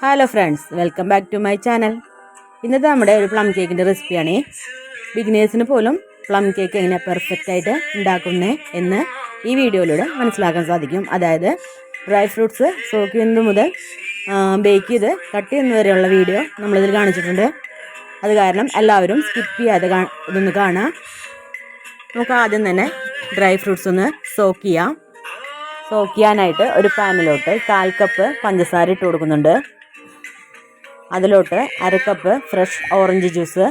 Hello friends, welcome back to my channel. ഇന്നത്തെ നമ്മുടെ ഒരു പ്ലം കേക്കിൻ്റെ റെസിപ്പിയാണ്. ബിഗിനേഴ്സിന് പോലും പ്ലം കേക്ക് എങ്ങനെ പെർഫെക്റ്റ് ആയിട്ട് ഉണ്ടാക്കുന്നത് എന്ന് ഈ വീഡിയോയിലൂടെ മനസ്സിലാക്കാൻ സാധിക്കും. അതായത് ഡ്രൈ ഫ്രൂട്ട്സ് സോക്ക് ചെയ്യുന്നത് മുതൽ ബേക്ക് ചെയ്ത് കട്ട് ചെയ്യുന്നത് വരെയുള്ള വീഡിയോ നമ്മളിതിൽ കാണിച്ചിട്ടുണ്ട്. അത് കാരണം എല്ലാവരും സ്കിപ്പ് ചെയ്യാതെ ഇതൊന്ന് കാണാം. നമുക്ക് ആദ്യം തന്നെ ഡ്രൈ ഫ്രൂട്ട്സ് ഒന്ന് സോക്ക് ചെയ്യാം. സോക്ക് ചെയ്യാനായിട്ട് ഒരു പാനിലോട്ട് 1/4 കപ്പ് പഞ്ചസാര ഇട്ട് കൊടുക്കുന്നുണ്ട്. അതിലോട്ട് 1/2 കപ്പ് ഫ്രഷ് ഓറഞ്ച് ജ്യൂസ്,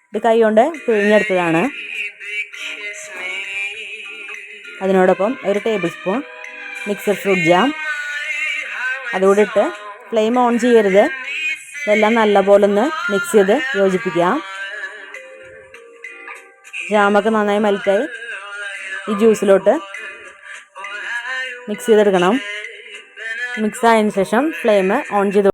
ഇത് കൈ കൊണ്ട് പിഴിഞ്ഞെടുത്തതാണ്. അതിനോടൊപ്പം ഒരു table spoon mixed fruit jam അതുകൂടെ ഇട്ട് ഫ്ലെയിം ഓൺ ചെയ്യരുത്. ഇതെല്ലാം നല്ലപോലെ ഒന്ന് മിക്സ് ചെയ്ത് യോജിപ്പിക്കാം. ജാമൊക്കെ നന്നായി മെൽറ്റായി ഈ ജ്യൂസിലോട്ട് മിക്സ് ചെയ്തെടുക്കണം. മിക്സ് ആയതിനു ശേഷം ഫ്ലെയിം ഓൺ ചെയ്ത്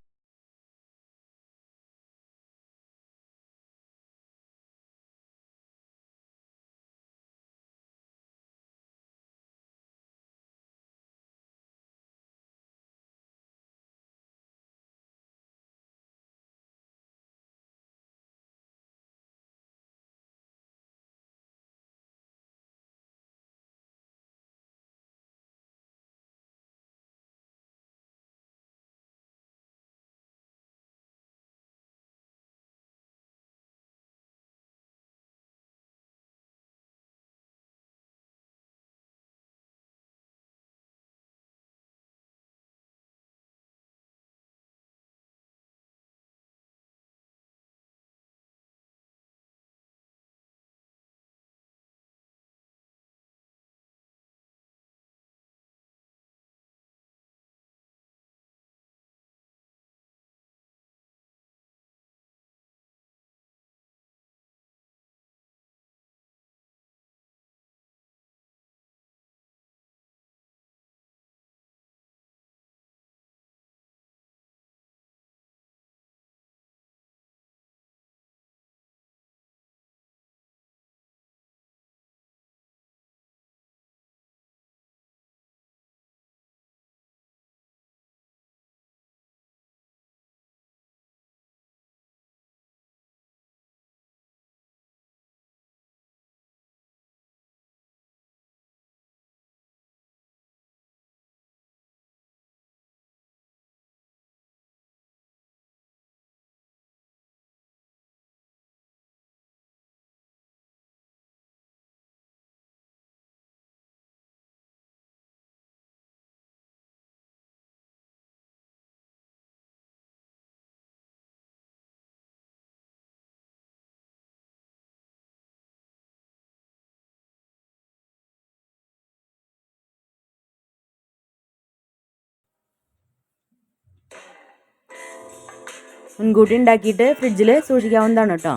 മുൻകൂട്ടി ഉണ്ടാക്കിയിട്ട് ഫ്രിഡ്ജിൽ സൂക്ഷിക്കാവുന്നതാണ് കേട്ടോ.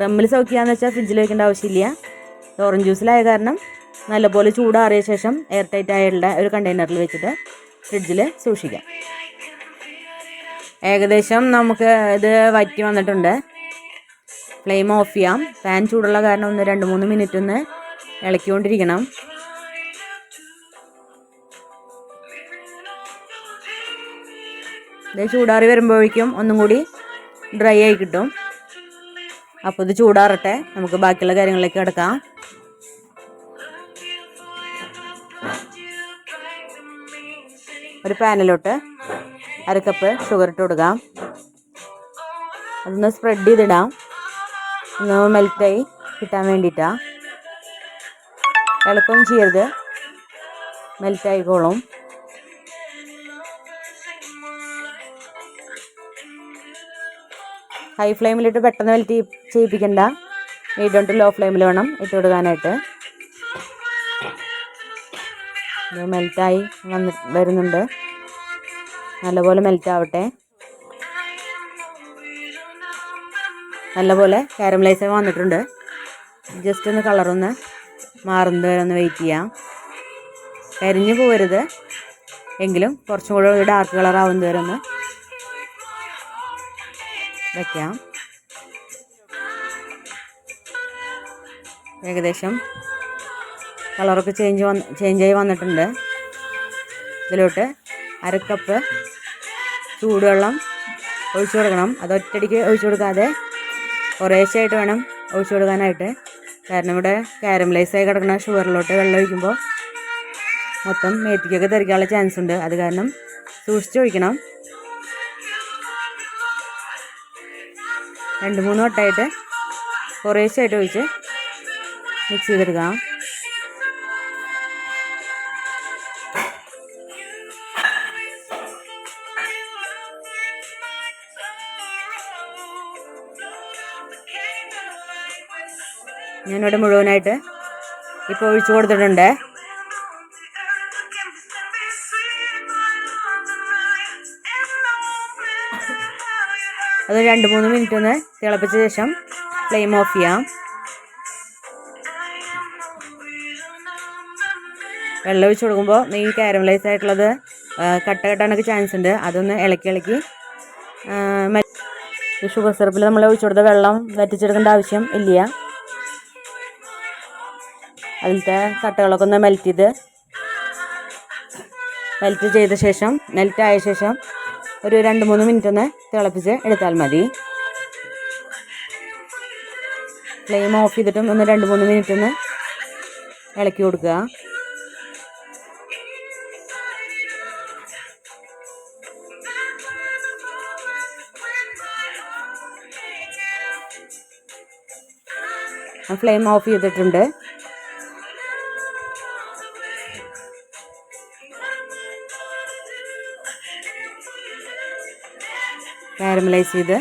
റമ്മിൽ സൗക്കിയാന്ന് വെച്ചാൽ ഫ്രിഡ്ജിൽ വെക്കേണ്ട ആവശ്യമില്ല. ഓറഞ്ച് ജ്യൂസിലായ കാരണം നല്ലപോലെ ചൂടാറിയ ശേഷം എയർ ടൈറ്റ് ആയുള്ള ഒരു കണ്ടെയ്നറിൽ വെച്ചിട്ട് ഫ്രിഡ്ജിൽ സൂക്ഷിക്കാം. ഏകദേശം നമുക്ക് ഇത് വറ്റി വന്നിട്ടുണ്ട്. ഫ്ലെയിം ഓഫ് ചെയ്യാം. പാൻ ചൂടുള്ള കാരണം ഒന്ന് 2-3 മിനിറ്റ് ഒന്ന് ഇളക്കിക്കൊണ്ടിരിക്കണം. ഇത് ചൂടാറി വരുമ്പോഴേക്കും ഒന്നും കൂടി ഡ്രൈ ആയി കിട്ടും. അപ്പോൾ ഇത് ചൂടാറട്ടെ, നമുക്ക് ബാക്കിയുള്ള കാര്യങ്ങളിലേക്ക് കിടക്കാം. ഒരു പാനിലോട്ട് 1/2 കപ്പ് ഷുഗർ ഇട്ട് കൊടുക്കാം. അതൊന്ന് സ്പ്രെഡ് ചെയ്തിടാം, ഒന്ന് മെൽറ്റായി കിട്ടാൻ വേണ്ടിയിട്ടാണ്. ഇളക്കം ചെയ്യരുത്, മെൽറ്റായിക്കോളും. ഹൈ ഫ്ലെയിമിലിട്ട് പെട്ടെന്ന് മെൽറ്റ് ചെയ്യിപ്പിക്കണ്ട. മീഡിയം ടു ലോ ഫ്ലെയിമിൽ വേണം ഇട്ട് കൊടുക്കാനായിട്ട്. ഇത് മെൽറ്റായി വരുന്നുണ്ട്. നല്ലപോലെ മെൽറ്റ് ആവട്ടെ. നല്ലപോലെ കാരമലൈസ് വന്നിട്ടുണ്ട്. ജസ്റ്റ് ഒന്ന് കളറൊന്ന് മാറുന്നത് വരെ ഒന്ന് വെയിറ്റ് ചെയ്യാം. കരിഞ്ഞു പോകരുത്, എങ്കിലും കുറച്ചും കൂടെ ഡാർക്ക് കളർ ആവുന്നത് വരെ ഒന്ന് വയ്ക്കാം. ഏകദേശം കളറൊക്കെ ചേഞ്ചായി വന്നിട്ടുണ്ട്. ഇതിലോട്ട് 1/2 കപ്പ് ചൂടുവെള്ളം ഒഴിച്ചു കൊടുക്കണം. അത് ഒറ്റയടിക്ക് ഒഴിച്ചു കൊടുക്കാതെ കുറേശ്ശായിട്ട് വേണം ഒഴിച്ചു കൊടുക്കാനായിട്ട്. കാരണം ഇവിടെ കാരമലൈസായി കിടക്കുന്ന ഷുഗറിലോട്ട് വെള്ളം ഒഴിക്കുമ്പോൾ മൊത്തം മേത്തിക്കൊക്കെ തെറിക്കാനുള്ള ചാൻസ് ഉണ്ട്. അത് കാരണം സൂക്ഷിച്ച് ഒഴിക്കണം. 2-3 വട്ടമായിട്ട് കുറേശ്ശായിട്ട് ഒഴിച്ച് മിക്സ് ചെയ്തെടുക്കാം. ഞാനിവിടെ മുഴുവനായിട്ട് ഇപ്പോൾ ഒഴിച്ചു കൊടുത്തിട്ടുണ്ട്. അത് 2-3 മിനിറ്റ് ഒന്ന് തിളപ്പിച്ച ശേഷം ഫ്ലെയിം ഓഫ് ചെയ്യാം. വെള്ളം ഒഴിച്ച് കൊടുക്കുമ്പോൾ ഈ കാരമലൈസ് ആയിട്ടുള്ളത് കട്ട കെട്ടാനൊക്കെ ചാൻസ് ഉണ്ട്. അതൊന്ന് ഇളക്കി ഷുഗർ സിറപ്പിൽ നമ്മൾ ഒഴിച്ചു കൊടുത്ത വെള്ളം വറ്റിച്ചെടുക്കേണ്ട ആവശ്യം ഇല്ല. അതിലത്തെ കട്ടകളൊക്കെ ഒന്ന് മെൽറ്റ് ചെയ്ത ശേഷം മെൽറ്റായ ശേഷം ഒരു 2-3 മിനിറ്റ് ഒന്ന് തിളപ്പിച്ച് എടുത്താൽ മതി. ഫ്ലെയിം ഓഫ് ചെയ്തിട്ടും ഒന്ന് 2-3 മിനിറ്റ് ഒന്ന് ഇളക്കി കൊടുക്കുക. ഫ്ലെയിം ഓഫ് ചെയ്തിട്ടുണ്ട്. കാരമലൈസ് ചെയ്ത്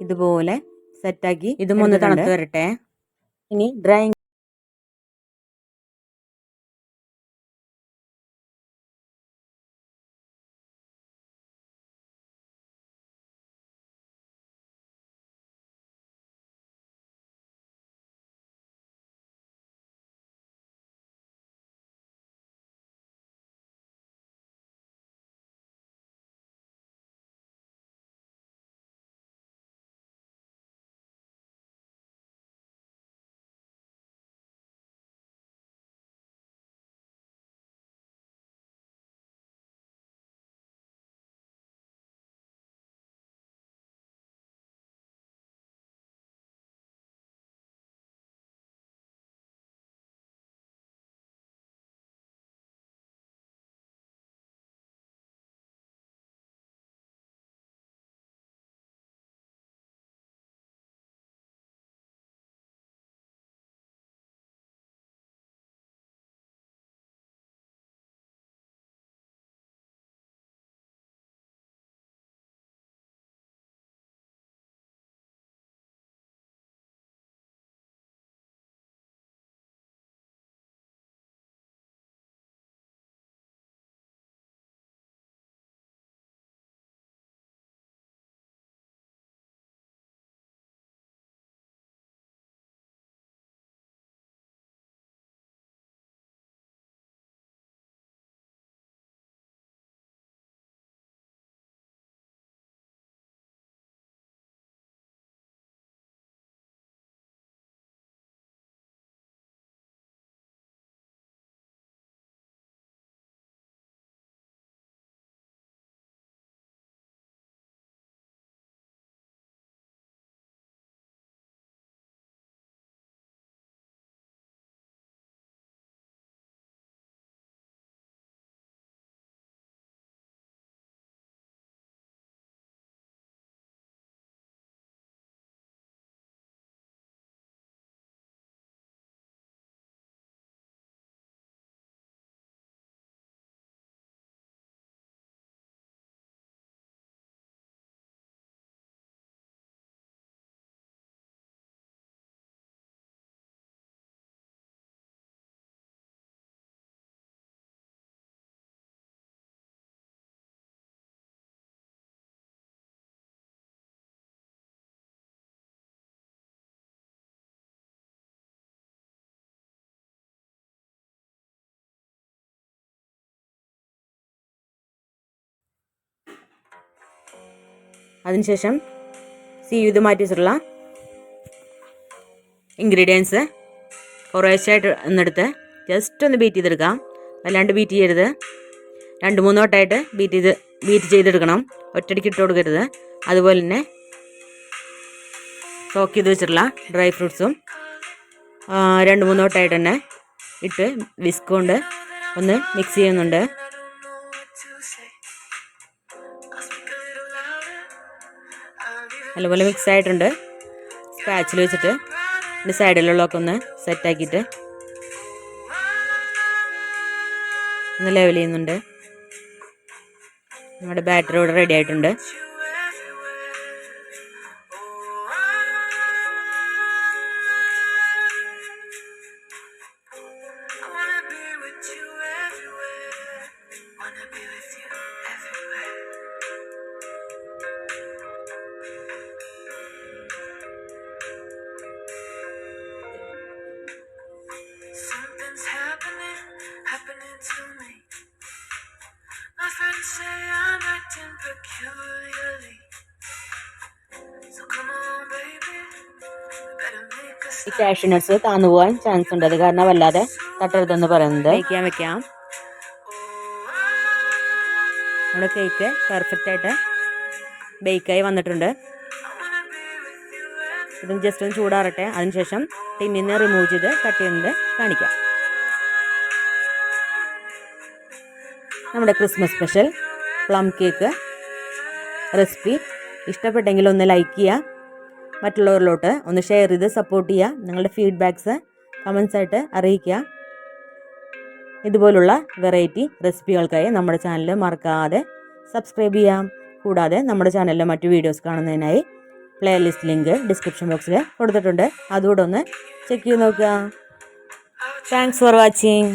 ഇതുപോലെ സെറ്റാക്കി ഇതും ഒന്ന് തണുത്ത് വരട്ടെ. ഇനി ഡ്രൈ അതിനുശേഷം സീവ് ചെയ്ത് മാറ്റി വെച്ചിട്ടുള്ള ഇൻഗ്രീഡിയൻസ് കുറേശ്ശായിട്ട് ഒന്നെടുത്ത് ജസ്റ്റ് ഒന്ന് ബീറ്റ് ചെയ്തെടുക്കാം. വല്ലാണ്ട് ബീറ്റ് ചെയ്യരുത്. 2-3 വട്ടമായിട്ട് ബീറ്റ് ചെയ്തെടുക്കണം. ഒറ്റയടിക്ക് ഇട്ട് കൊടുക്കരുത്. അതുപോലെ തന്നെ സോക്ക് ചെയ്ത് വെച്ചിട്ടുള്ള ഡ്രൈ ഫ്രൂട്ട്സും 2-3 വട്ടമായിട്ട് തന്നെ ഇട്ട് വിസ്ക് കൊണ്ട് ഒന്ന് മിക്സ് ചെയ്യുന്നുണ്ട്. നല്ലപോലെ മിക്സ് ആയിട്ടുണ്ട്. സ്പാച്ചിൽ വെച്ചിട്ട് ഇതിൻ്റെ സൈഡിലുള്ളതൊക്കെ ഒന്ന് സെറ്റാക്കിയിട്ട് ഒന്ന് ലെവൽ ചെയ്യുന്നുണ്ട്. നമ്മുടെ ബാറ്റർ ഇവിടെ റെഡി ആയിട്ടുണ്ട്. Something's happening to me. My friends say I'm acting peculiarly. So come on, baby, we better make a ഈ കാഷ്യൂ നട്ട്സ് താന്നു പോകാൻ ചാൻസ് ഉണ്ട്. അത് കാരണം വല്ലാതെ തട്ടരുതെന്ന് പറയുന്നത്. വെക്കാം. നമ്മുടെ കേക്ക് പെർഫെക്റ്റ് ആയിട്ട് ബേക്കായി വന്നിട്ടുണ്ട്. ഇത് ജസ്റ്റ് ഒന്ന് ചൂടാറട്ടെ. അതിനുശേഷം ടിന്നിൽ നിന്ന് റിമൂവ് ചെയ്ത് കട്ട് ചെയ്യുന്നത് കാണിക്കാം. നമ്മുടെ Christmas special plum cake recipe ഇഷ്ടപ്പെട്ടെങ്കിൽ ഒന്ന് ലൈക്ക് ചെയ്യുക. മറ്റുള്ളവരിലോട്ട് ഒന്ന് ഷെയർ ചെയ്ത് സപ്പോർട്ട് ചെയ്യുക. നിങ്ങളുടെ ഫീഡ്ബാക്ക്സ് കമൻസ് ആയിട്ട് അറിയിക്കുക. ഇതുപോലുള്ള വെറൈറ്റി റെസിപ്പികൾക്കായി നമ്മുടെ ചാനൽ മറക്കാതെ സബ്സ്ക്രൈബ് ചെയ്യാം. കൂടാതെ നമ്മുടെ ചാനലിലെ മറ്റു വീഡിയോസ് കാണുന്നതിനായി പ്ലേലിസ്റ്റ് ലിങ്ക് ഡിസ്ക്രിപ്ഷൻ ബോക്സിൽ കൊടുത്തിട്ടുണ്ട്. അതുകൂടെ ഒന്ന് ചെക്ക് ചെയ്ത് നോക്കുക. Thanks for watching.